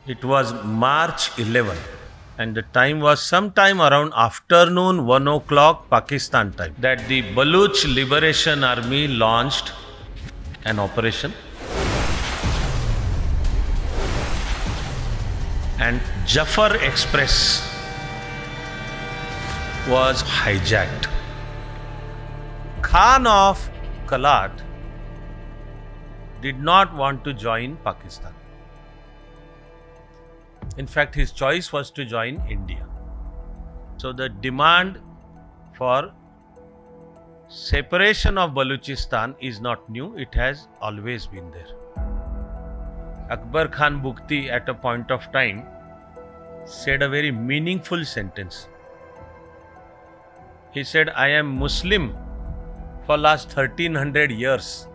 It was March 11 and the time was sometime around afternoon 1 o'clock Pakistan time that the Baluch Liberation Army launched an operation and Jafar Express was hijacked. Khan of Kalat did not want to join Pakistan. In fact, his choice was to join India. So the demand for separation of Balochistan is not new, it has always been there. Akbar Khan Bukti at a point of time said a very meaningful sentence. He said, I am Muslim for last 1300 years,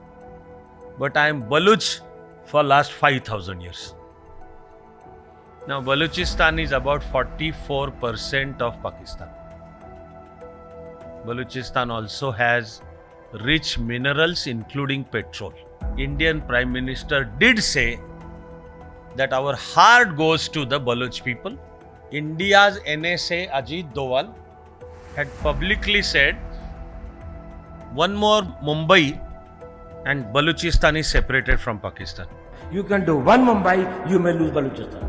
but I am Baluch for last 5000 years. Now Balochistan is about 44% of Pakistan. Balochistan also has rich minerals including petrol. Indian Prime Minister did say that our heart goes to the Baloch people. India's NSA Ajit Doval had publicly said one more Mumbai and Balochistan is separated from Pakistan. You can do one Mumbai, you may lose Balochistan.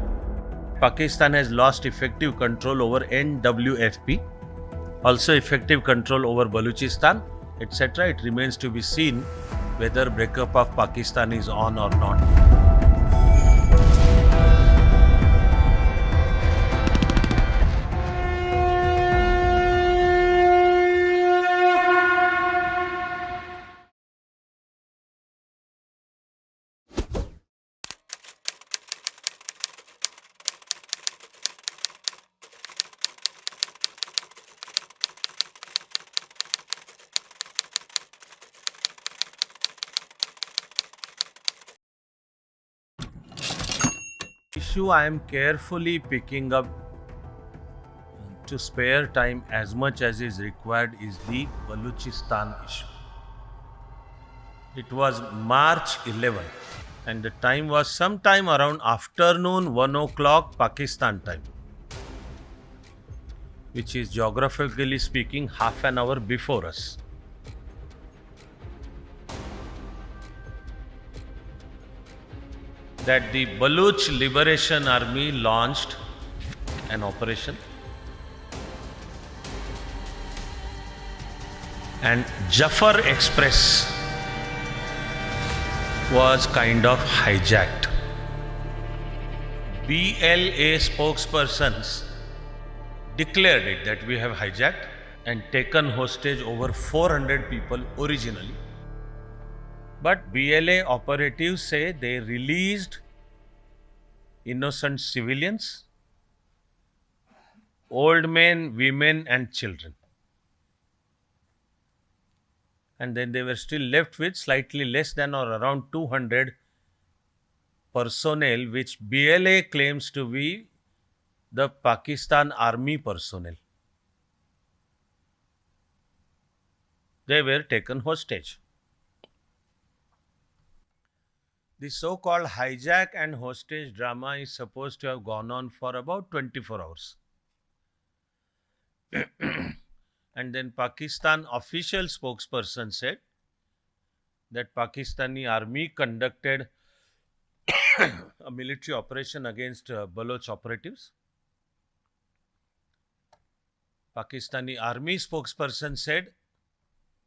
Pakistan has lost effective control over NWFP, also effective control over Balochistan, etc. It remains to be seen whether breakup of Pakistan is on or not. Issue I am carefully picking up to spare time as much as is required is the Balochistan issue. It was March 11 and the time was sometime around afternoon 1 o'clock Pakistan time, which is geographically speaking half an hour before us. That the Baluch Liberation Army launched an operation and Jafar Express was kind of hijacked. BLA spokespersons declared it that we have hijacked and taken hostage over 400 people originally. But BLA operatives say they released innocent civilians, old men, women and children. And then they were still left with slightly less than or around 200 personnel, which BLA claims to be the Pakistan Army personnel. They were taken hostage. The so-called hijack and hostage drama is supposed to have gone on for about 24 hours. And then Pakistan official spokesperson said that Pakistani army conducted a military operation against Baloch operatives. Pakistani army spokesperson said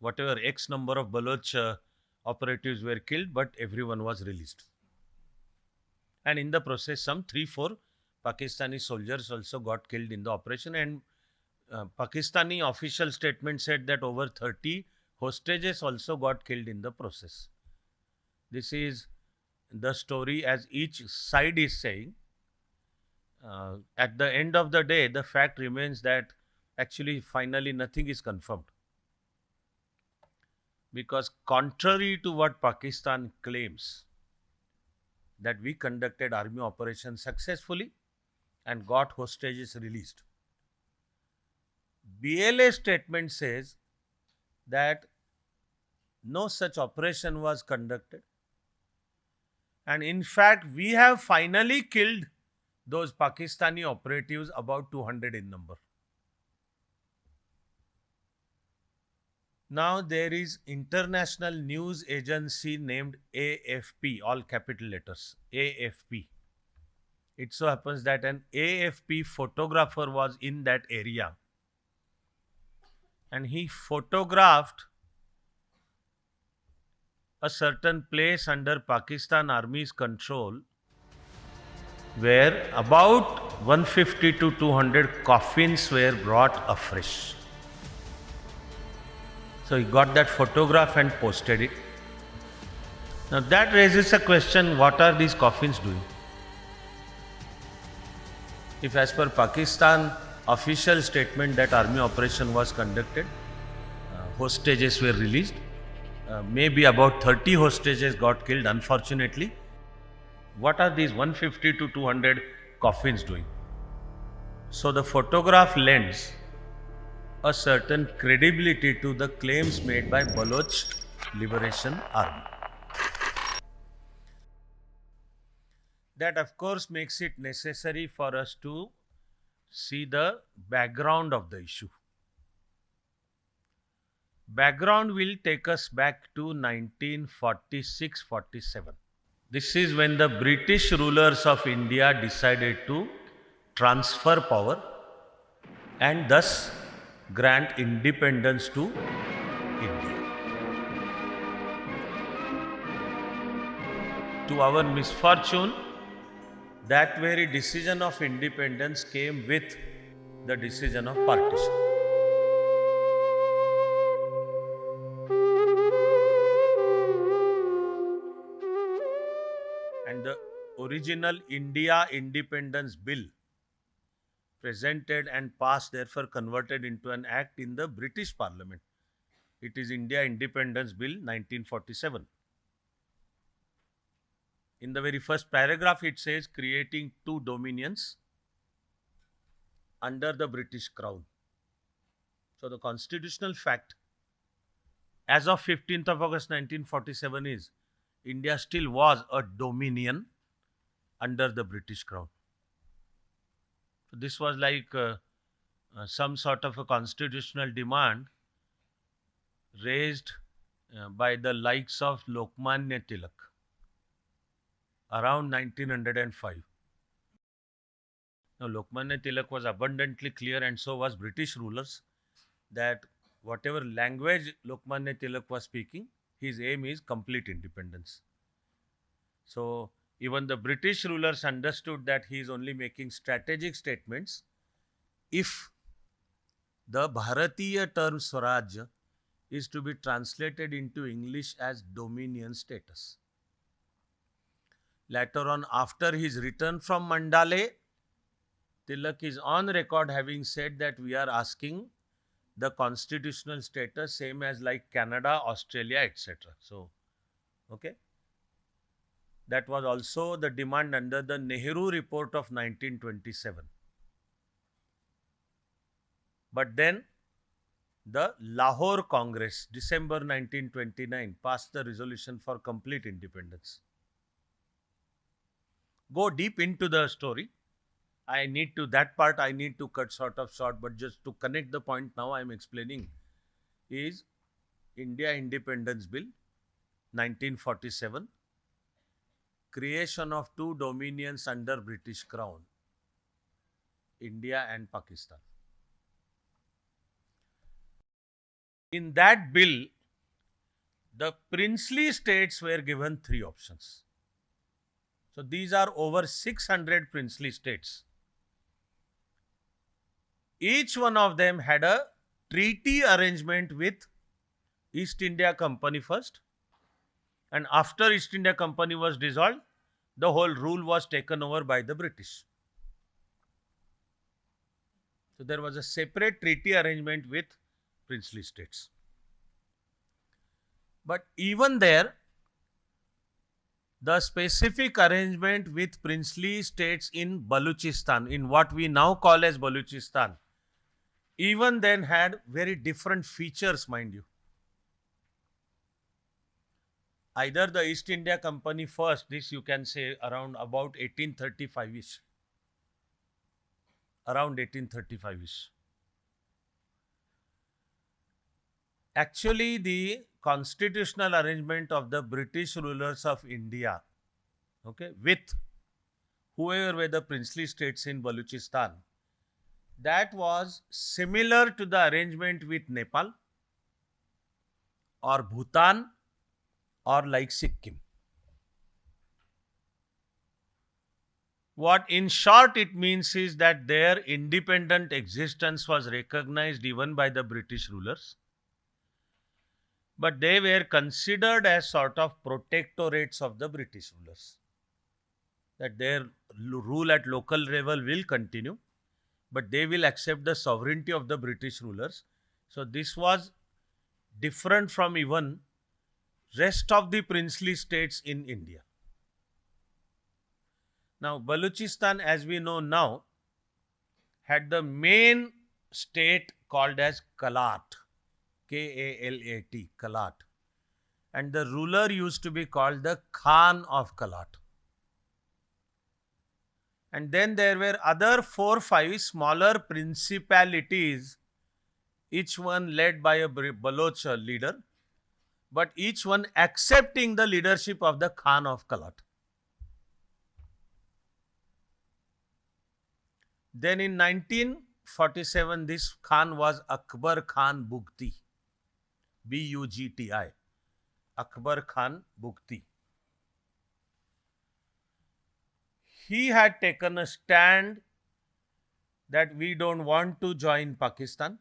whatever X number of Baloch operatives were killed, but everyone was released. And in the process, some 3-4 Pakistani soldiers also got killed in the operation. And Pakistani official statement said that over 30 hostages also got killed in the process. This is the story as each side is saying. At the end of the day, the fact remains that actually finally nothing is confirmed. Because contrary to what Pakistan claims, that we conducted army operations successfully and got hostages released, BLA statement says that no such operation was conducted. And in fact, we have finally killed those Pakistani operatives about 200 in number. Now there is international news agency named AFP, all capital letters, AFP. It so happens that an AFP photographer was in that area and he photographed a certain place under Pakistan Army's control where about 150 to 200 coffins were brought afresh. So he got that photograph and posted it. Now that raises a question, what are these coffins doing? If as per Pakistan official statement that army operation was conducted, hostages were released, maybe about 30 hostages got killed unfortunately. What are these 150 to 200 coffins doing? So the photograph lends a certain credibility to the claims made by Baloch Liberation Army. That of course makes it necessary for us to see the background of the issue. Background will take us back to 1946-47. This is when the British rulers of India decided to transfer power and thus grant independence to India. To our misfortune, that very decision of independence came with the decision of partition. And the original India Independence Bill presented and passed, therefore converted into an act in the British Parliament. It is India Independence Bill 1947. In the very first paragraph it says creating two dominions under the British Crown. So the constitutional fact as of 15th of August 1947 is India still was a dominion under the British Crown. So this was like some sort of a constitutional demand raised by the likes of Lokmanya Tilak around 1905. Now Lokmanya Tilak was abundantly clear, and so was British rulers, that whatever language Lokmanya Tilak was speaking, his aim is complete independence. So even the British rulers understood that he is only making strategic statements if the Bharatiya term Swaraj is to be translated into English as dominion status. Later on, after his return from Mandale, Tilak is on record having said that we are asking the constitutional status same as like Canada, Australia, etc. So, okay. That was also the demand under the Nehru report of 1927. But then the Lahore Congress, December 1929, passed the resolution for complete independence. Go deep into the story. That part I need to cut sort of short, but just to connect the point now I am explaining is India Independence Bill 1947. Creation of two dominions under British Crown, India and Pakistan. In that bill, the princely states were given three options. So these are over 600 princely states. Each one of them had a treaty arrangement with East India Company first. And after East India Company was dissolved, the whole rule was taken over by the British. So there was a separate treaty arrangement with princely states. But even there, the specific arrangement with princely states in Balochistan, in what we now call as Balochistan, even then had very different features, mind you. Either the East India Company first, this you can say around about 1835-ish, around 1835-ish. Actually, the constitutional arrangement of the British rulers of India, okay, with whoever were the princely states in Balochistan, that was similar to the arrangement with Nepal or Bhutan or like Sikkim. What in short it means is that their independent existence was recognized even by the British rulers, but they were considered as sort of protectorates of the British rulers. That their rule at local level will continue, but they will accept the sovereignty of the British rulers. So this was different from even rest of the princely states in India. Now, Balochistan, as we know now, had the main state called as Kalat, K-A-L-A-T, Kalat. And the ruler used to be called the Khan of Kalat. And then there were other 4 or 5 smaller principalities, each one led by a Baloch leader, but each one accepting the leadership of the Khan of Kalat. Then in 1947, this Khan was Akbar Khan Bugti, B-U-G-T-I, Akbar Khan Bugti. He had taken a stand that we don't want to join Pakistan.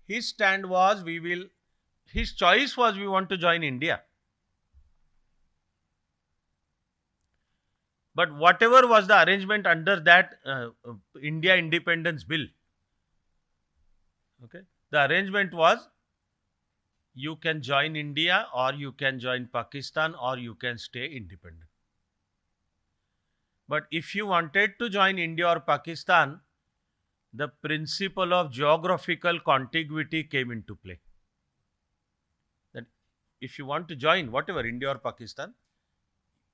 His stand was his choice was we want to join India. But whatever was the arrangement under that India Independence Bill, okay, the arrangement was you can join India or you can join Pakistan or you can stay independent. But if you wanted to join India or Pakistan, the principle of geographical contiguity came into play. That if you want to join whatever, India or Pakistan,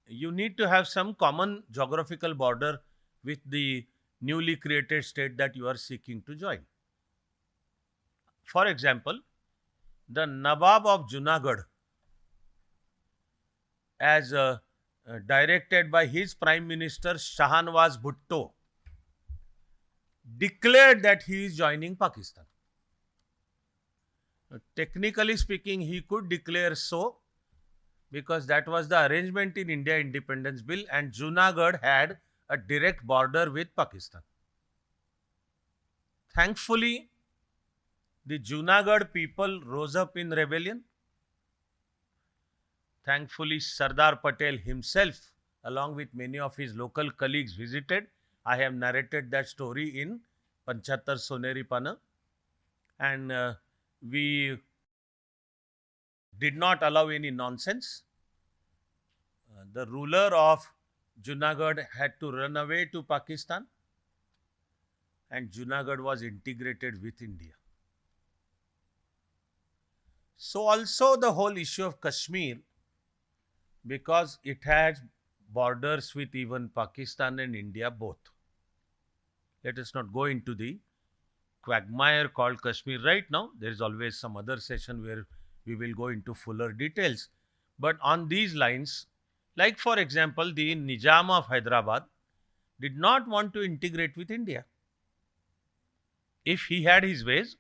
you need to have some common geographical border with the newly created state that you are seeking to join. For example, the Nawab of Junagadh, as directed by his Prime Minister Shahnawaz Bhutto, declared that he is joining Pakistan. Technically speaking, he could declare so because that was the arrangement in India Independence Bill, and Junagadh had a direct border with Pakistan. Thankfully, the Junagadh people rose up in rebellion. Thankfully, Sardar Patel himself, along with many of his local colleagues, visited. I have narrated that story in 75 Soneri Pana, and we did not allow any nonsense. The ruler of Junagadh had to run away to Pakistan, and Junagadh was integrated with India. So also the whole issue of Kashmir, because it has borders with even Pakistan and India both. Let us not go into the quagmire called Kashmir right now. There is always some other session where we will go into fuller details. But on these lines, like for example, the Nizam of Hyderabad did not want to integrate with India. If he had his ways,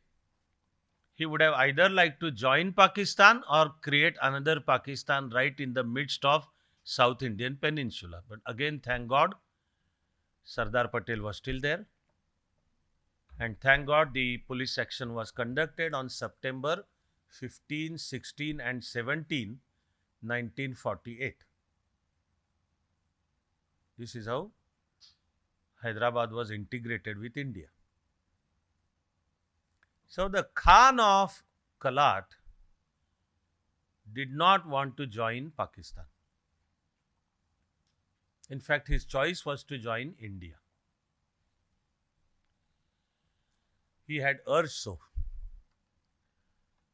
he would have either liked to join Pakistan or create another Pakistan right in the midst of South Indian Peninsula. But again, thank God, Sardar Patel was still there. And thank God the police action was conducted on September 15, 16 and 17, 1948. This is how Hyderabad was integrated with India. So the Khan of Kalat did not want to join Pakistan. In fact, his choice was to join India. He had urged so.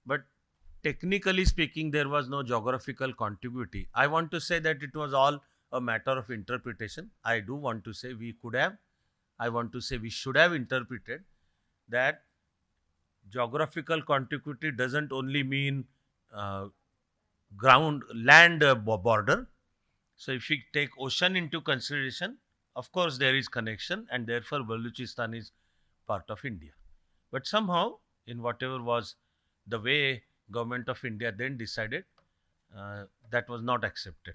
But technically speaking, there was no geographical contiguity. I want to say that it was all a matter of interpretation. I do want to say we could have I want to say we should have interpreted that geographical contiguity doesn't only mean uh, land border. So if we take ocean into consideration, of course there is connection, and therefore Balochistan is part of India. But somehow, in whatever was the way government of India then decided, that was not accepted.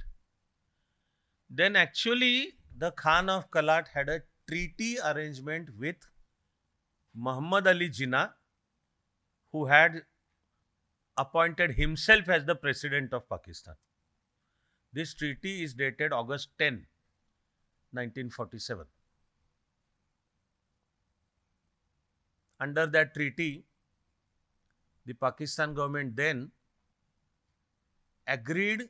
Then actually the Khan of Kalat had a treaty arrangement with Muhammad Ali Jinnah, who had appointed himself as the president of Pakistan. This treaty is dated August 10, 1947. Under that treaty, the Pakistan government then agreed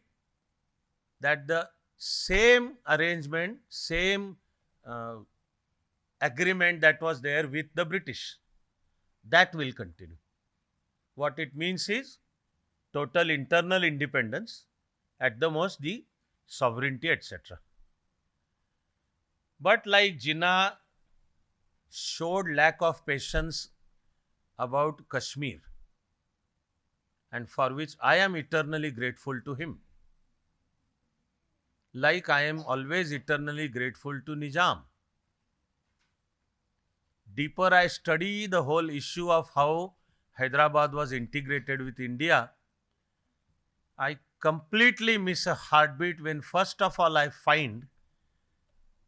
that the same arrangement, same agreement that was there with the British, that will continue. What it means is total internal independence, at the most the sovereignty, etc. But like Jinnah showed lack of patience about Kashmir, and for which I am eternally grateful to him. Like I am always eternally grateful to Nizam. Deeper I study the whole issue of how Hyderabad was integrated with India, I completely miss a heartbeat when first of all I find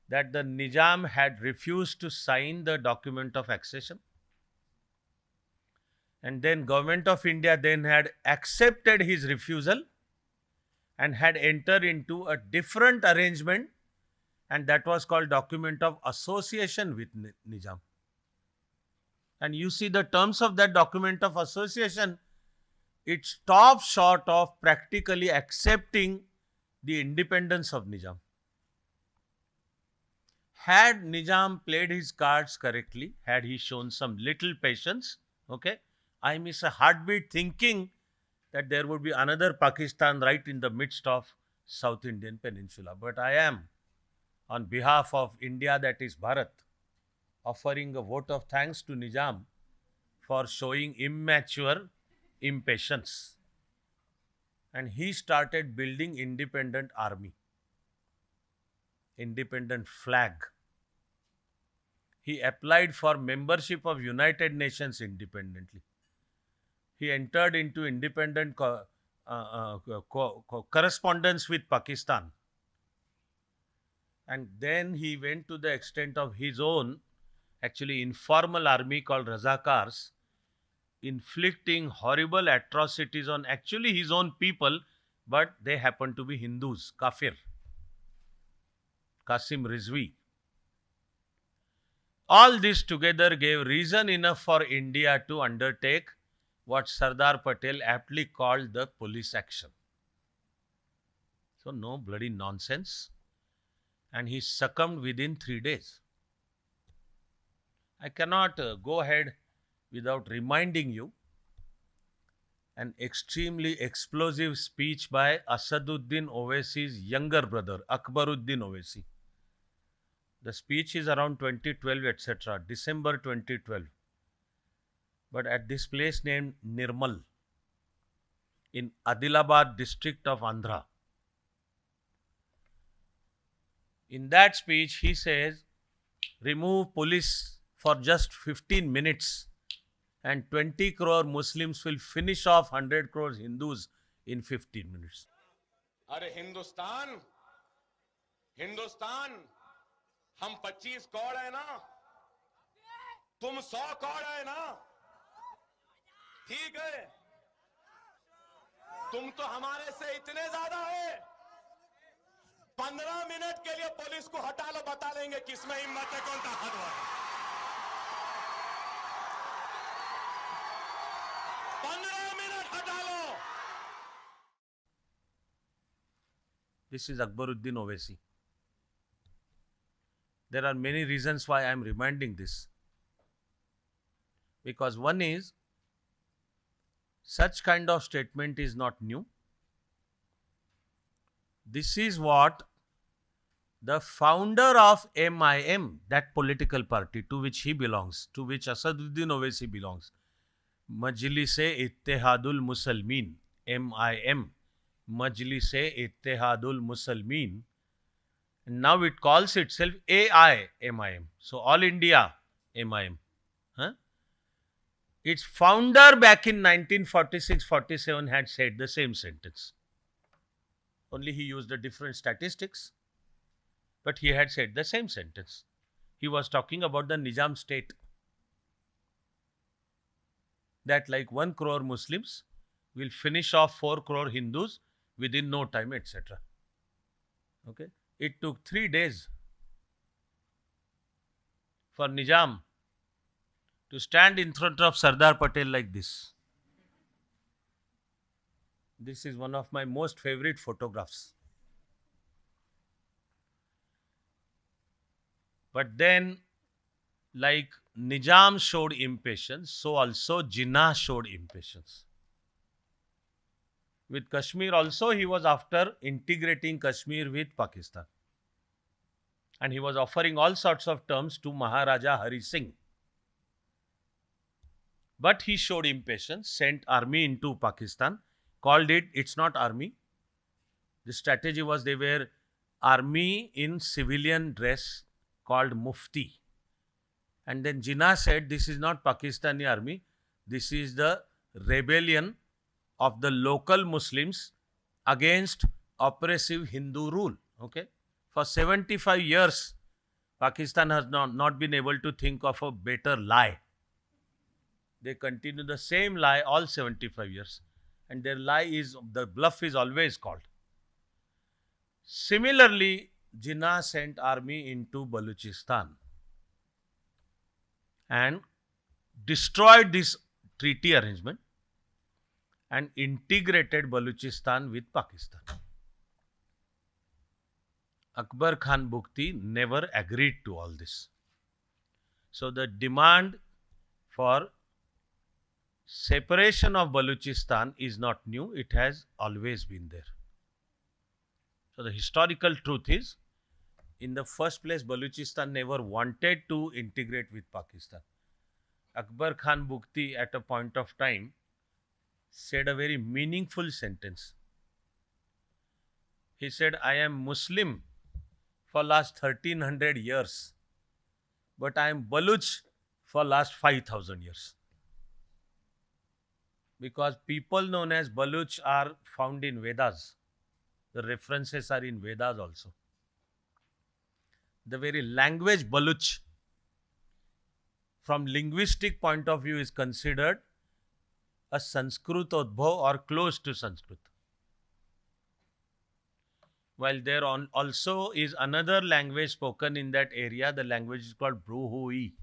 that the Nizam had refused to sign the document of accession, and then government of India then had accepted his refusal and had entered into a different arrangement, and that was called document of association with Nizam. And you see the terms of that document of association, it stops short of practically accepting the independence of Nizam. Had Nizam played his cards correctly, had he shown some little patience, okay, I miss a heartbeat thinking that there would be another Pakistan right in the midst of South Indian Peninsula. But I am, on behalf of India, that is Bharat, offering a vote of thanks to Nizam for showing immature impatience. And he started building independent army, independent flag. He applied for membership of United Nations independently. He entered into independent correspondence with Pakistan. And then he went to the extent of his own, actually informal army called Razakars, inflicting horrible atrocities on actually his own people, but they happen to be Hindus, Kafir, Qasim Rizvi. All this together gave reason enough for India to undertake what Sardar Patel aptly called the police action. So no bloody nonsense. And he succumbed within 3 days. I cannot go ahead without reminding you an extremely explosive speech by Asaduddin Owaisi's younger brother, Akbaruddin Owaisi. The speech is around 2012, etc., December 2012. But at this place named Nirmal, in Adilabad district of Andhra. In that speech, he says, remove police for just 15 minutes and 20 crore Muslims will finish off 100 crore Hindus in 15 minutes. अरे हिंदुस्तान हम 25 कौड़ है ना, तुम 100 कौड़ है ना, ठीक है, तुम तो हमारे से इतने ज्यादा है, 15 मिनट के लिए पुलिस को हटा लो, बता देंगे किसमें हिम्मत है, कौन ताकतवर है। 15 मिनट हटा लो। This is Akbaruddin Owaisi. There are many reasons why I am reminding this. Because one is, such kind of statement is not new. This is what The founder of MIM, that political party to which he belongs, to which Asaduddin Owaisi belongs, Majlis-e-Ittehadul Muslimin, MIM, Majlis-e-Ittehadul Muslimin, now it calls itself AIMIM. So All India MIM. Huh? Its founder back in 1946-47 had said the same sentence. Only he used a different statistics, but he had said the same sentence. He was talking about the Nizam state. That like 1 crore Muslims will finish off 4 crore Hindus within no time, etc. Okay. It took 3 days for Nizam to stand in front of Sardar Patel like this. This is one of my most favorite photographs. But then, like Nizam showed impatience, so also Jinnah showed impatience. With Kashmir also, he was after integrating Kashmir with Pakistan. And he was offering all sorts of terms to Maharaja Hari Singh. But he showed impatience, sent army into Pakistan, called it, it's not army. The strategy was they were army in civilian dress called Mufti. And then Jinnah said, this is not Pakistani army, this is the rebellion of the local Muslims against oppressive Hindu rule. Okay? For 75 years, Pakistan has not been able to think of a better lie. They continue the same lie all 75 years. And their lie is, the bluff is always called. Similarly, Jinnah sent army into Balochistan and destroyed this treaty arrangement and integrated Balochistan with Pakistan. Akbar Khan Bukti never agreed to all this. So the demand for separation of Balochistan is not new, it has always been there. So the historical truth is, in the first place, Balochistan never wanted to integrate with Pakistan. Akbar Khan Bukti at a point of time said a very meaningful sentence. He said, I am Muslim for last 1300 years, but I am Baluch for last 5000 years. Because people known as Baluch are found in Vedas. The references are in Vedas also. The very language Baluch, from linguistic point of view, is considered a Sanskrit Udbhav or close to Sanskrit. While there also is another language spoken in that area, the language is called Bruhui.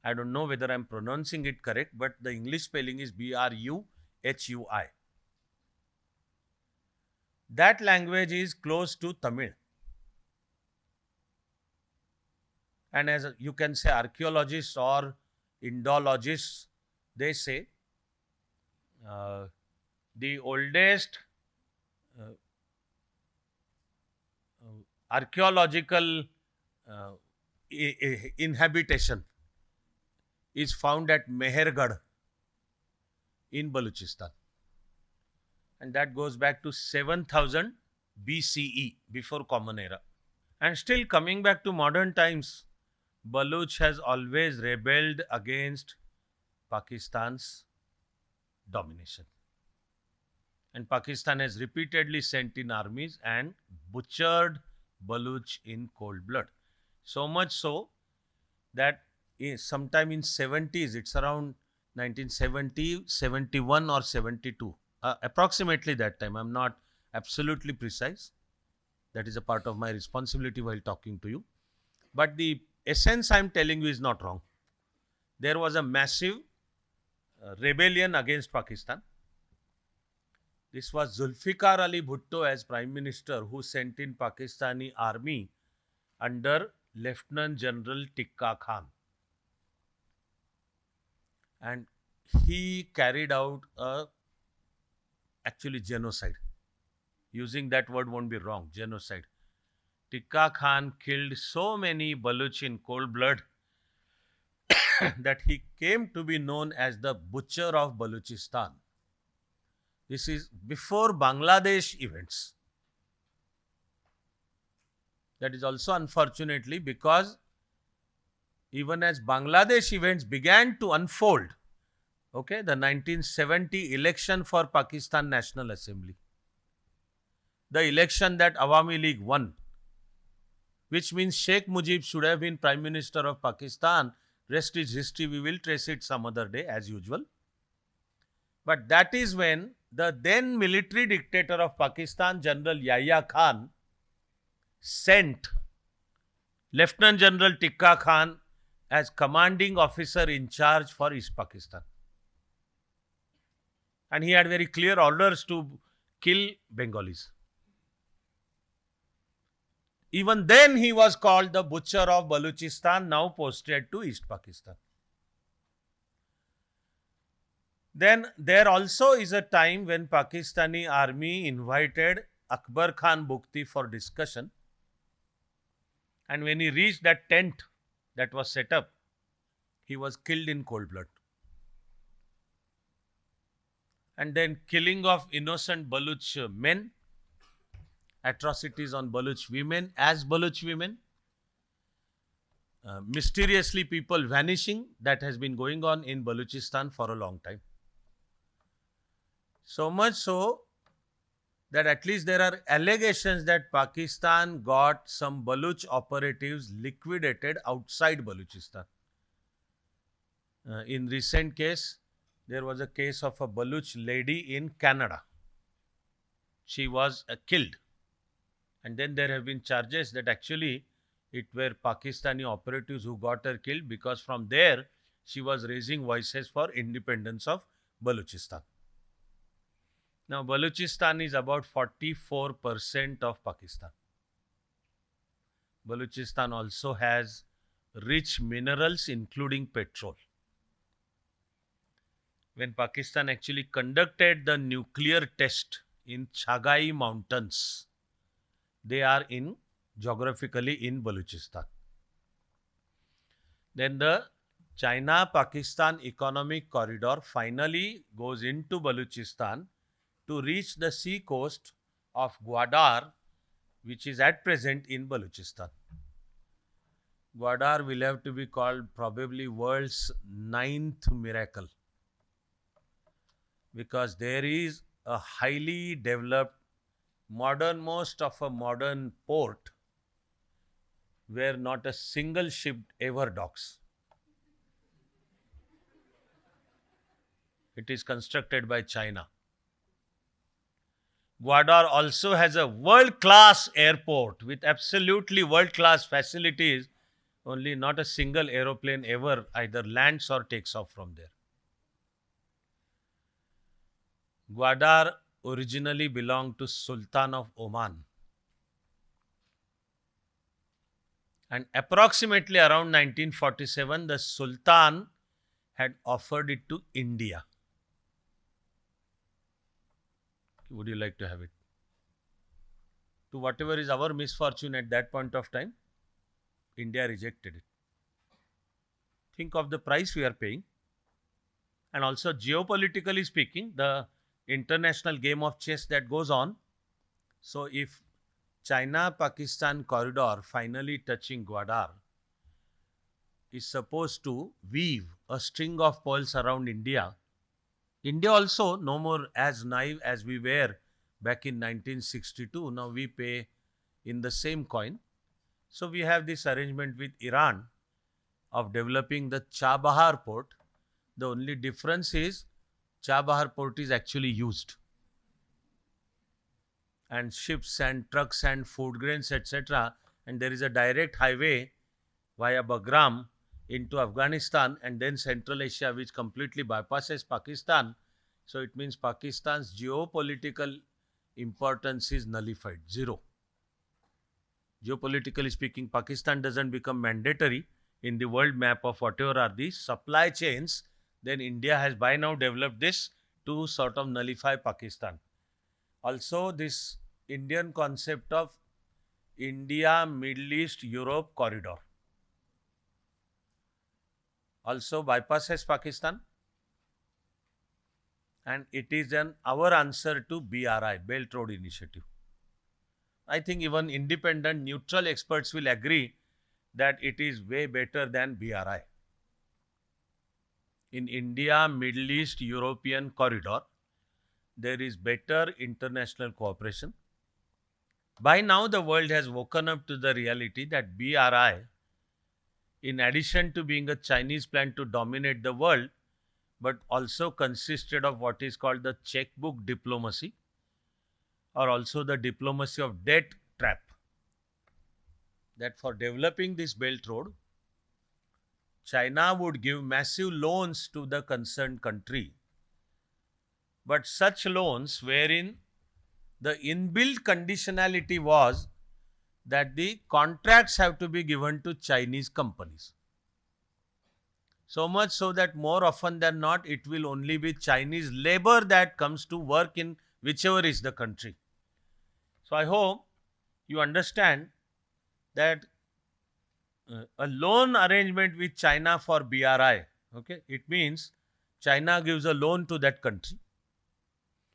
I don't know whether I'm pronouncing it correct, but the English spelling is Bruhui. That language is close to Tamil. And as you can say, archaeologists or Indologists, they say the oldest archaeological inhabitation is found at Mehergarh in Balochistan. And that goes back to 7000 BCE, before Common Era. And still coming back to modern times, Baluch has always rebelled against Pakistan's domination. And Pakistan has repeatedly sent in armies and butchered Baluch in cold blood. So much so that sometime in 70s, it's around 1970, 71 or 72, approximately that time. I'm not absolutely precise. That is a part of my responsibility while talking to you. But the essence I'm telling you is not wrong. There was a massive rebellion against Pakistan. This was Zulfikar Ali Bhutto as Prime Minister, who sent in Pakistani army under Lieutenant General Tikka Khan. And he carried out actually genocide. Using that word won't be wrong, genocide. Tikka Khan killed so many Baluch in cold blood that he came to be known as the Butcher of Balochistan. This is before Bangladesh events. That is also unfortunately because even as Bangladesh events began to unfold, okay, the 1970 election for Pakistan National Assembly, the election that Awami League won, which means Sheikh Mujib should have been Prime Minister of Pakistan. Rest is history. We will trace it some other day as usual. But that is when the then military dictator of Pakistan, General Yahya Khan, sent Lieutenant General Tikka Khan as commanding officer in charge for East Pakistan. And he had very clear orders to kill Bengalis. Even then he was called the Butcher of Balochistan, now posted to East Pakistan. Then there also is a time when Pakistani army invited Akbar Khan Bukti for discussion. And when he reached that tent that was set up, he was killed in cold blood. And then killing of innocent Baluch men, atrocities on Baluch women as Baluch women, mysteriously people vanishing, that has been going on in Balochistan for a long time. So much so that at least there are allegations that Pakistan got some Baluch operatives liquidated outside Balochistan. In recent case, there was a case of a Baluch lady in Canada. She was killed. And then there have been charges that actually it were Pakistani operatives who got her killed because from there she was raising voices for independence of Balochistan. Now, Balochistan is about 44% of Pakistan. Balochistan also has rich minerals, including petrol. When Pakistan actually conducted the nuclear test in Chagai Mountains, they are geographically in Balochistan. Then the China-Pakistan Economic Corridor finally goes into Balochistan to reach the sea coast of Gwadar, which is at present in Balochistan. Gwadar will have to be called probably world's 9th miracle, because there is a highly developed, modernmost of a modern port where not a single ship ever docks. It is constructed by China. Gwadar also has a world-class airport with absolutely world-class facilities. Only not a single aeroplane ever either lands or takes off from there. Gwadar originally belonged to Sultan of Oman. And approximately around 1947, the Sultan had offered it to India. Would you like to have it? To whatever is our misfortune at that point of time, India rejected it. Think of the price we are paying. And also geopolitically speaking, the international game of chess that goes on. So if China-Pakistan corridor finally touching Gwadar is supposed to weave a string of pearls around India, India also no more as naive as we were back in 1962. Now we pay in the same coin. So we have this arrangement with Iran of developing the Chabahar port. The only difference is Chabahar port is actually used. And ships and trucks and food grains, etc. And there is a direct highway via Bagram into Afghanistan and then Central Asia, which completely bypasses Pakistan. So it means Pakistan's geopolitical importance is nullified, zero. Geopolitically speaking, Pakistan doesn't become mandatory in the world map of whatever are the supply chains. Then India has by now developed this to sort of nullify Pakistan. Also, this Indian concept of India, Middle East, Europe corridor. Also bypasses Pakistan, and it is our answer to BRI, Belt Road Initiative. I think even independent, neutral experts will agree that it is way better than BRI. In India, Middle East, European corridor, there is better international cooperation. By now, the world has woken up to the reality that BRI, in addition to being a Chinese plan to dominate the world, but also consisted of what is called the checkbook diplomacy, or also the diplomacy of debt trap. That for developing this Belt Road, China would give massive loans to the concerned country. But such loans wherein the inbuilt conditionality was that the contracts have to be given to Chinese companies. So much so that more often than not, it will only be Chinese labor that comes to work in whichever is the country. So I hope you understand that a loan arrangement with China for BRI, okay, it means China gives a loan to that country,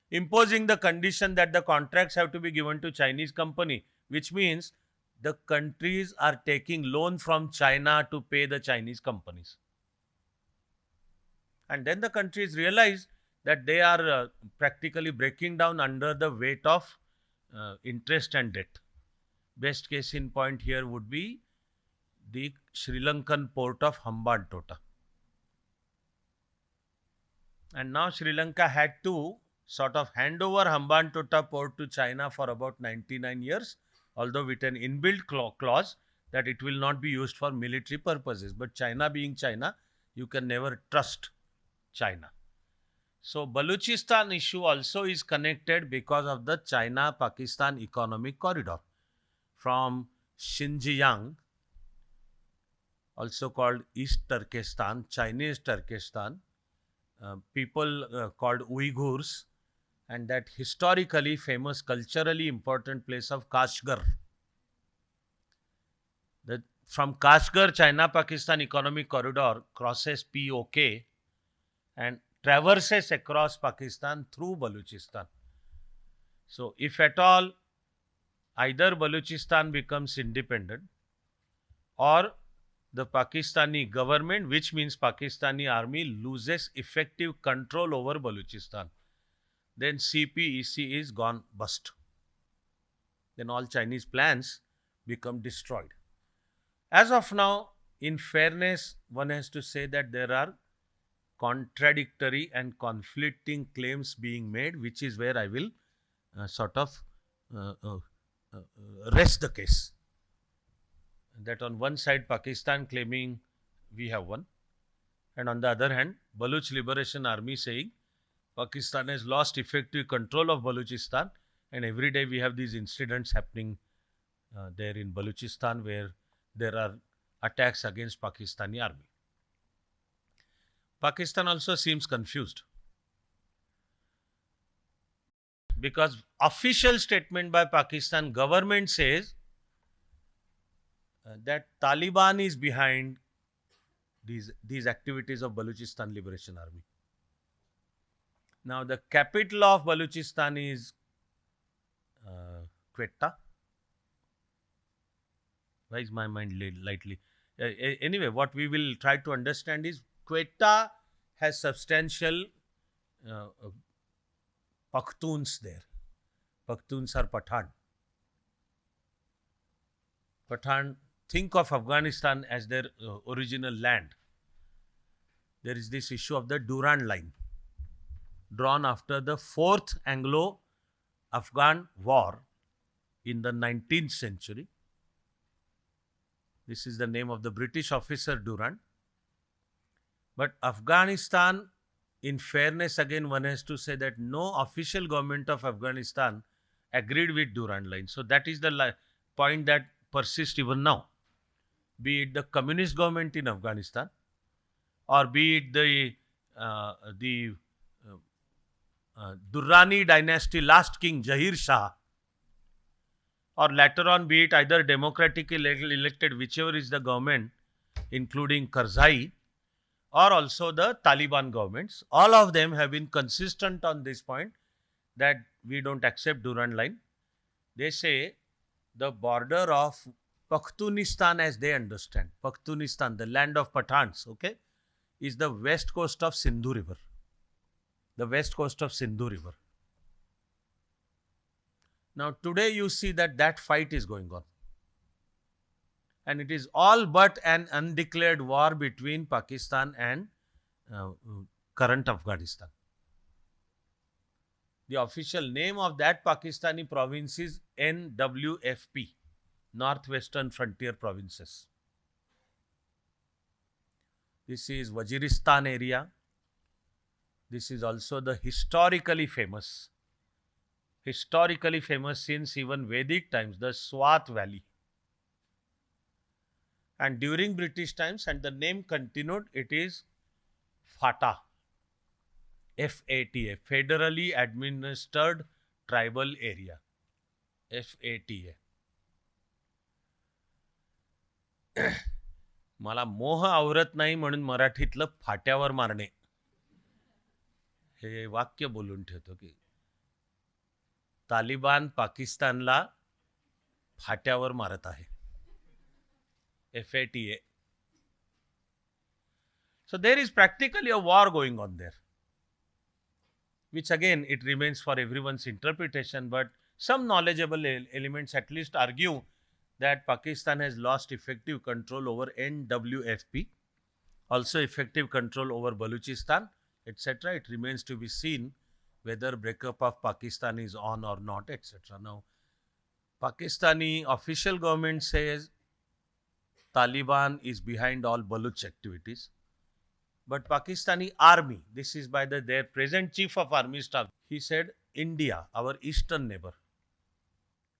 imposing the condition that the contracts have to be given to Chinese company, which means the countries are taking loan from China to pay the Chinese companies. And then the countries realize that they are practically breaking down under the weight of interest and debt. Best case in point here would be the Sri Lankan port of Hambantota. And now Sri Lanka had to sort of hand over Hambantota port to China for about 99 years, although with an inbuilt clause that it will not be used for military purposes. But China being China, you can never trust China. So Balochistan issue also is connected because of the China-Pakistan economic corridor from Xinjiang, also called East Turkestan, Chinese Turkestan, people called Uyghurs, and that historically famous, culturally important place of Kashgar. From Kashgar, China-Pakistan economic corridor crosses POK and traverses across Pakistan through Balochistan. So if at all either Balochistan becomes independent or the Pakistani government, which means Pakistani army, loses effective control over Balochistan, then CPEC is gone bust. Then all Chinese plans become destroyed. As of now, in fairness, one has to say that there are contradictory and conflicting claims being made, which is where I will rest the case. That on one side, Pakistan claiming we have won, and on the other hand, Baluch Liberation Army saying Pakistan has lost effective control of Balochistan, and every day we have these incidents happening there in Balochistan where there are attacks against Pakistani army. Pakistan also seems confused because official statement by Pakistan government says that Taliban is behind these activities of Balochistan Liberation Army. Now the capital of Balochistan is Quetta. Why is my mind lightly? Anyway, what we will try to understand is Quetta has substantial Pakhtuns there. Pakhtuns are Pathan. Pathan think of Afghanistan as their original land. There is this issue of the Durand Line, drawn after the 4th Anglo-Afghan War in the 19th century. This is the name of the British officer Durand. But Afghanistan, in fairness, again, one has to say that no official government of Afghanistan agreed with Durand Line. So that is the point that persists even now. Be it the communist government in Afghanistan, or be it the Durrani dynasty last king Zahir Shah, or later on be it either democratically elected, whichever is the government, including Karzai, or also the Taliban governments, all of them have been consistent on this point that we don't accept Durand line. They say the border of Pakhtunistan, as they understand, Pakhtunistan, the land of Pathans, okay, is the west coast of Sindhu River. The west coast of Sindhu River. Now today you see that that fight is going on. And it is all but an undeclared war between Pakistan and current Afghanistan. The official name of that Pakistani province is NWFP, Northwestern Frontier Provinces. This is Waziristan area. This is also the historically famous since even Vedic times, the Swat Valley. And during British times, and the name continued, it is FATA, FATA, Federally Administered Tribal Area, FATA. मला मोह आवरत नाही म्हणून मराठीतलं फाट्यावर मारणे हे वाक्य बोलून ठेवतो की तालिबान पाकिस्तानला फाट्यावर मारत आहे. FATA. So there is practically a war going on there, which again it remains for everyone's interpretation, but some knowledgeable elements at least argue that Pakistan has lost effective control over NWFP, also effective control over Balochistan, etc. It remains to be seen whether breakup of Pakistan is on or not, etc. Now, Pakistani official government says Taliban is behind all Baluch activities. But Pakistani army, this is by their present chief of army staff, he said, India, our eastern neighbor.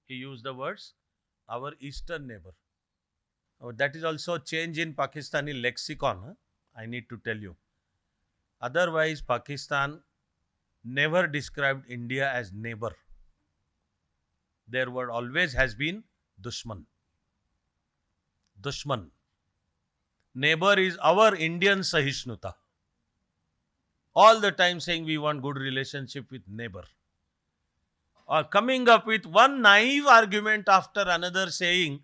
He used the words, our eastern neighbor. That is also a change in Pakistani lexicon, I need to tell you. Otherwise, Pakistan never described India as neighbor. Their word always has been dushman. Dushman. Neighbor is our Indian Sahishnuta. All the time saying we want good relationship with neighbor. Or coming up with one naive argument after another saying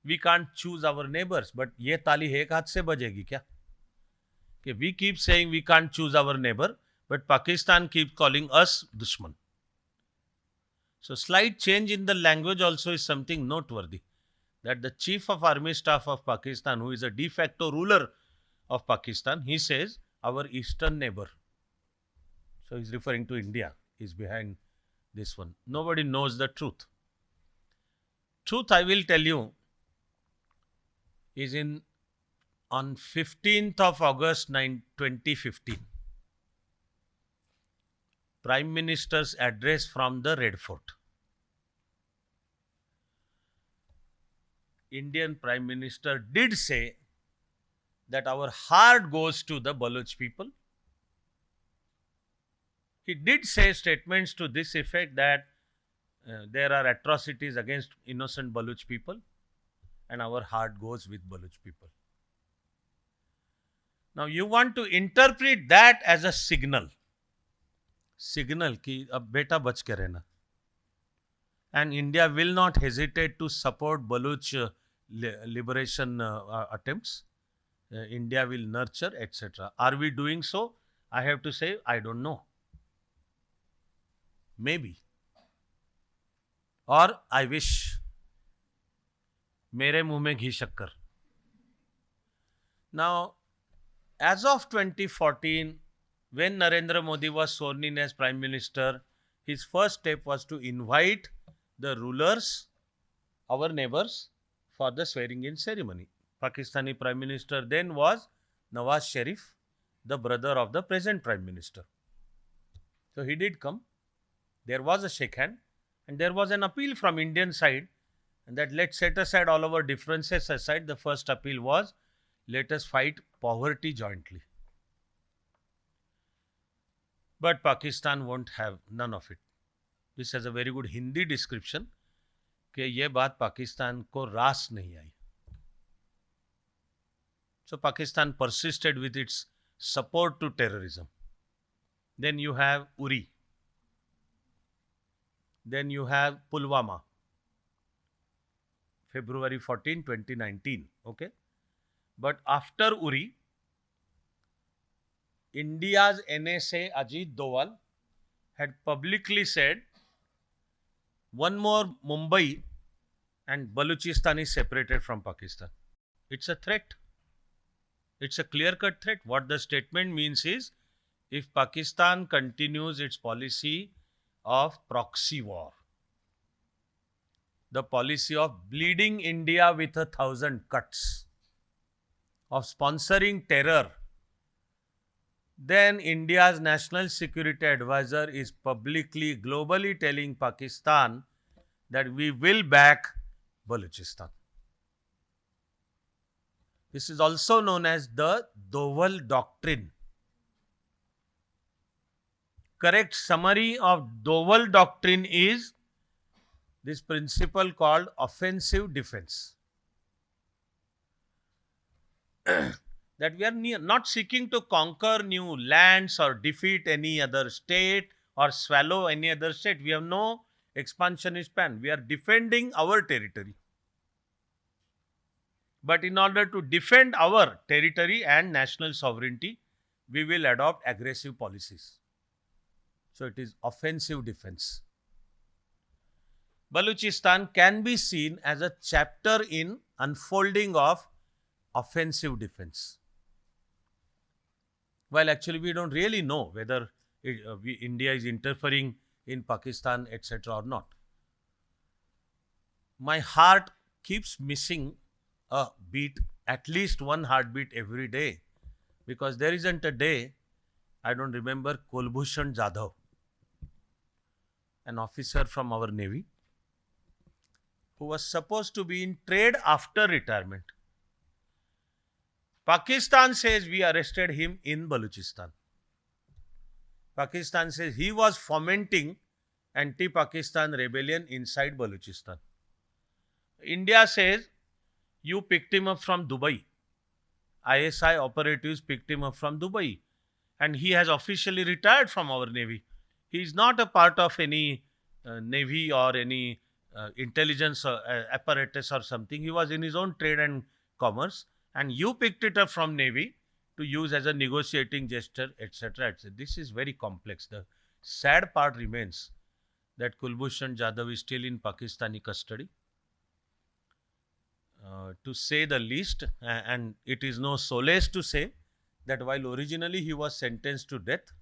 we can't choose our neighbors. But ye tali ek haath se bajegi kya? Okay, we keep saying we can't choose our neighbor, but Pakistan keeps calling us dushman. So slight change in the language also is something noteworthy. That the chief of army staff of Pakistan, who is a de facto ruler of Pakistan, he says our eastern neighbor. So he's referring to India, is behind this one. Nobody knows the truth. Truth, I will tell you, is on 15th of August 2015. Prime Minister's address from the Red Fort. Indian Prime Minister did say that our heart goes to the Baloch people. He did say statements to this effect that there are atrocities against innocent Baloch people and our heart goes with Baloch people. Now you want to interpret that as a signal. Signal ki ab beta bach ke rehna. And India will not hesitate to support Baloch liberation attempts. India will nurture, etc. Are we doing so? I have to say, I don't know. Maybe. Or I wish. Mere muh mein ghee shakkar. Now, as of 2014, when Narendra Modi was sworn in as Prime Minister, his first step was to invite the rulers, our neighbors, for the swearing in ceremony. Pakistani Prime Minister then was Nawaz Sharif, the brother of the present Prime Minister. So he did come. There was a shake hand and there was an appeal from Indian side, and that let's set aside all our differences aside. The first appeal was, let us fight poverty jointly. But Pakistan won't have none of it. This has a very good Hindi description. कि ये बात पाकिस्तान को रास नहीं आई. So Pakistan persisted with its support to terrorism. Then you have Uri. Then you have Pulwama. February 14, 2019. Okay. But after Uri, India's NSA Ajit Doval had publicly said one more Mumbai and Balochistan is separated from Pakistan. It's a threat. It's a clear-cut threat. What the statement means is, if Pakistan continues its policy of proxy war, the policy of bleeding India with 1,000 cuts, of sponsoring terror, then India's National Security Advisor is publicly, globally telling Pakistan that we will back Balochistan. This is also known as the Doval Doctrine. Correct summary of Doval Doctrine is this principle called offensive defense. That we are not seeking to conquer new lands or defeat any other state or swallow any other state. We have no expansionist plan. We are defending our territory. But in order to defend our territory and national sovereignty, we will adopt aggressive policies. So it is offensive defense. Balochistan can be seen as a chapter in unfolding of offensive defense. While actually we don't really know whether India is interfering in Pakistan, etc. or not. My heart keeps missing a beat, at least one heartbeat every day, because there isn't a day, I don't remember, Kulbhushan Jadhav, an officer from our Navy, who was supposed to be in trade after retirement. Pakistan says we arrested him in Balochistan. Pakistan says he was fomenting anti-Pakistan rebellion inside Balochistan. India says you picked him up from Dubai. ISI operatives picked him up from Dubai. And he has officially retired from our Navy. He is not a part of any Navy or any intelligence apparatus or something. He was in his own trade and commerce. And you picked it up from Navy to use as a negotiating gesture, etc. etc. This is very complex. The sad part remains that Kulbhushan Jadhav is still in Pakistani custody. To say the least, and it is no solace to say that while originally he was sentenced to death,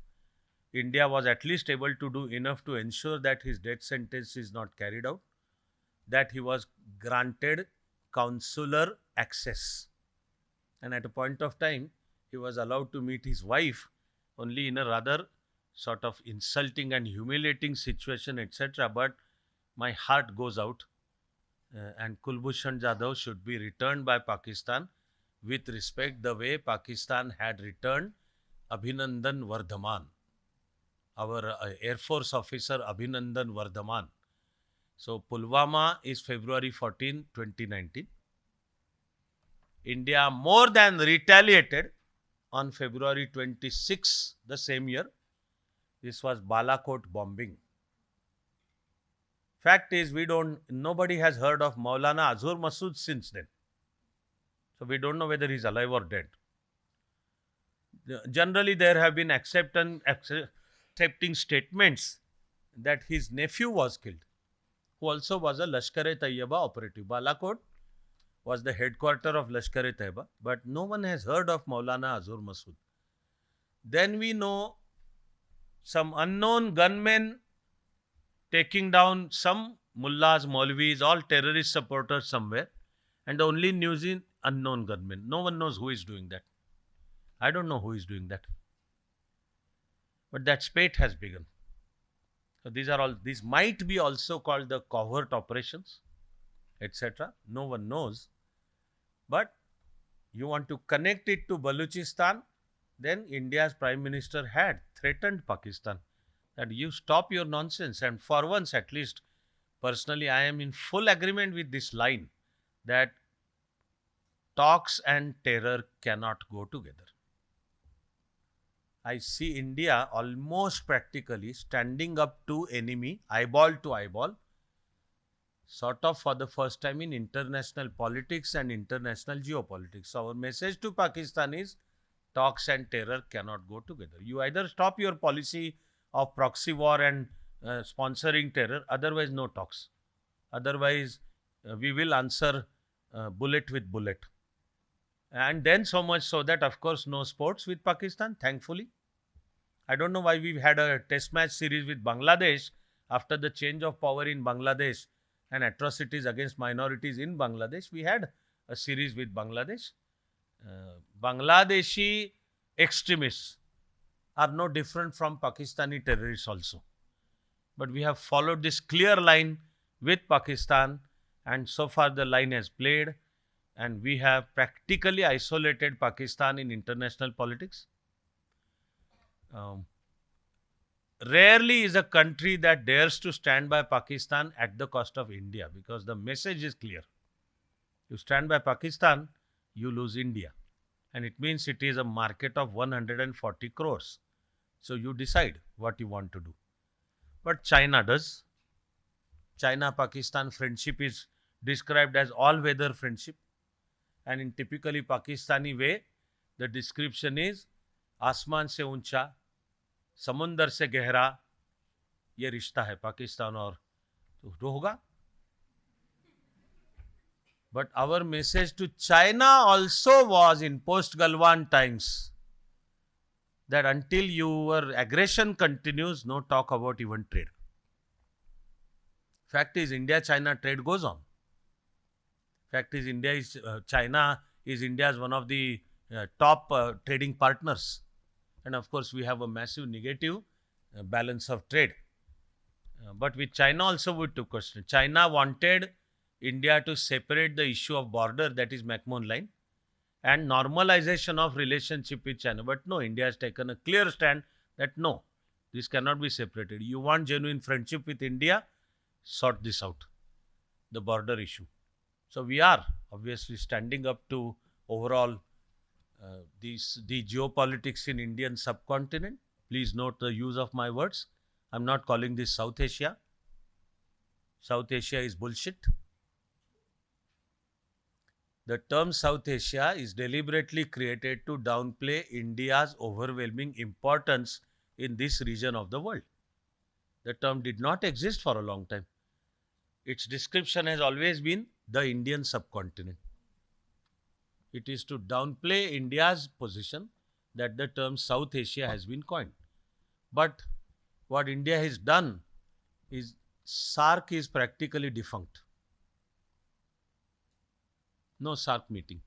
India was at least able to do enough to ensure that his death sentence is not carried out, that he was granted consular access. And at a point of time, he was allowed to meet his wife only in a rather sort of insulting and humiliating situation, etc. But my heart goes out. And Kulbhushan Jadhav should be returned by Pakistan with respect the way Pakistan had returned Abhinandan Vardhaman, our Air Force officer Abhinandan Vardhaman. So Pulwama is February 14, 2019. India more than retaliated on February 26 the same year. This was Balakot bombing. Fact is, nobody has heard of Maulana Azur Masood since then. So we don't know whether he's alive or dead. Generally, there have been accepting statements that his nephew was killed, who also was a Lashkar-e-Taiba operative. Balakot was the headquarter of Lashkar-e-Taiba, but no one has heard of Maulana Azur Masood. Then we know some unknown gunmen taking down some mullahs, Maulvis, all terrorist supporters somewhere, and the only news is unknown gunmen. No one knows who is doing that. I don't know who is doing that. But that spate has begun. So these might be also called the covert operations, etc. No one knows. But you want to connect it to Balochistan, then India's Prime Minister had threatened Pakistan that you stop your nonsense, and for once at least personally, I am in full agreement with this line that talks and terror cannot go together. I see India almost practically standing up to enemy, eyeball to eyeball, sort of for the first time in international politics and international geopolitics. So our message to Pakistan is talks and terror cannot go together. You either stop your policy of proxy war and sponsoring terror, otherwise no talks. Otherwise, we will answer bullet with bullet. And then so much so that, of course, no sports with Pakistan, thankfully. I don't know why we had a test match series with Bangladesh after the change of power in Bangladesh and atrocities against minorities in Bangladesh. We had a series with Bangladesh. Bangladeshi extremists are no different from Pakistani terrorists also. But we have followed this clear line with Pakistan, and so far the line has played, and we have practically isolated Pakistan in international politics. Rarely is a country that dares to stand by Pakistan at the cost of India, because the message is clear. You stand by Pakistan, you lose India. And it means it is a market of 140 crores. So you decide what you want to do. But China does. China-Pakistan friendship is described as all-weather friendship. And in typically Pakistani way, the description is आसमान से ऊंचा, समुंदर से गहरा, ये रिश्ता है पाकिस्तान और तो होगा. But our message to China also was in post-Galwan times that until your aggression continues, no talk about even trade. Fact is, India-China trade goes on. Fact is, China is India's one of the top trading partners. And of course, we have a massive negative balance of trade. But with China also we took question. China wanted India to separate the issue of border, that is McMahon line, and normalization of relationship with China. But no, India has taken a clear stand that no, this cannot be separated. You want genuine friendship with India, sort this out, the border issue. So we are obviously standing up to overall the geopolitics in Indian subcontinent. Please note the use of my words. I'm not calling this South Asia. South Asia is bullshit. The term South Asia is deliberately created to downplay India's overwhelming importance in this region of the world. The term did not exist for a long time. Its description has always been the Indian subcontinent. It is to downplay India's position that the term South Asia has been coined. But what India has done is SAARC is practically defunct. No SAARC meeting.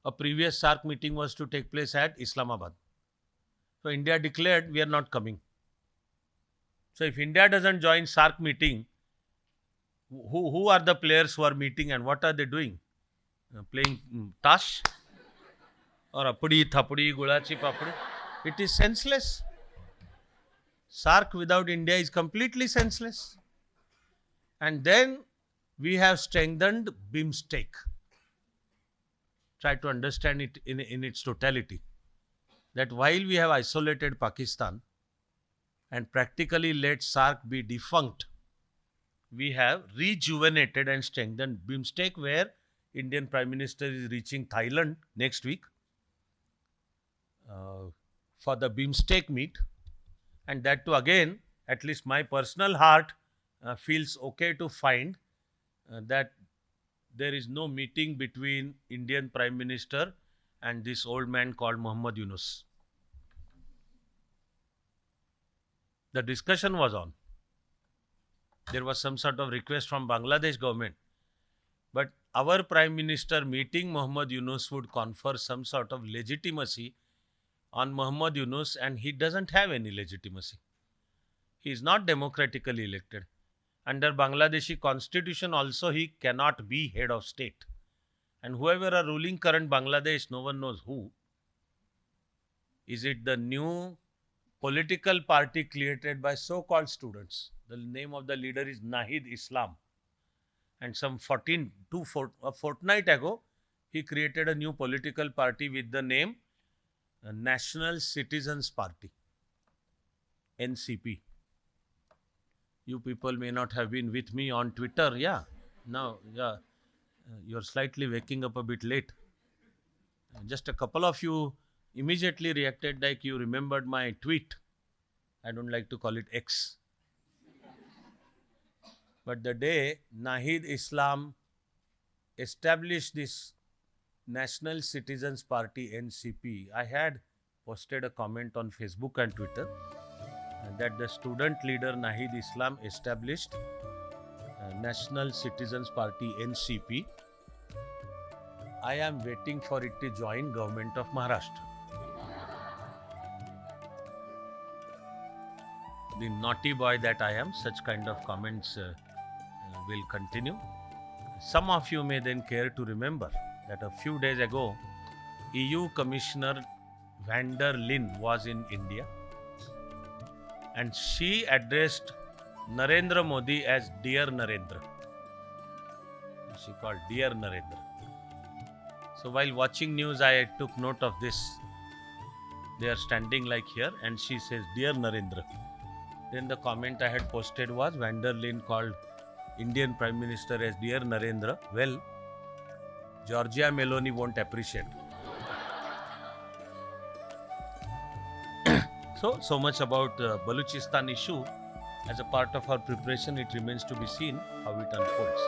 A previous SAARC meeting was to take place at Islamabad. So India declared we are not coming. So if India doesn't join SAARC meeting, who are the players who are meeting and what are they doing? Playing tash or apudi, thapudi, gulachi, papudi. It is senseless. SAARC without India is completely senseless. And then we have strengthened BIMSTEC. Try to understand it in its totality. That while we have isolated Pakistan and practically let SAARC be defunct, we have rejuvenated and strengthened BIMSTEC, where Indian Prime Minister is reaching Thailand next week for the BIMSTEC meet. And that too, again, at least my personal heart feels okay to find that there is no meeting between Indian Prime Minister and this old man called Muhammad Yunus. The discussion was on. There was some sort of request from Bangladesh government. But our Prime Minister meeting Muhammad Yunus would confer some sort of legitimacy on Muhammad Yunus, and he doesn't have any legitimacy. He is not democratically elected. Under Bangladeshi constitution also, he cannot be head of state. And whoever are ruling current Bangladesh, no one knows who. Is it the new political party created by so-called students. The name of the leader is Nahid Islam. And a fortnight ago, he created a new political party with the name National Citizens Party, NCP. You people may not have been with me on Twitter. Yeah, now, you're slightly waking up a bit late. Just a couple of you immediately reacted like you remembered my tweet. I don't like to call it X. But the day Nahid Islam established this National Citizens Party NCP, I had posted a comment on Facebook and Twitter that the student leader Nahid Islam established National Citizens Party NCP. I am waiting for it to join government of Maharashtra. The naughty boy that I am, such kind of comments will continue. Some of you may then care to remember that a few days ago, EU Commissioner van der Leyen was in India and she addressed Narendra Modi as Dear Narendra. She called Dear Narendra. So while watching news, I took note of this. They are standing like here and she says, Dear Narendra. Then the comment I had posted was, van der Leyen called Indian Prime Minister as Dear Narendra. Well, Georgia Meloni won't appreciate. So much about Balochistan issue. As a part of our preparation, it remains to be seen how it unfolds.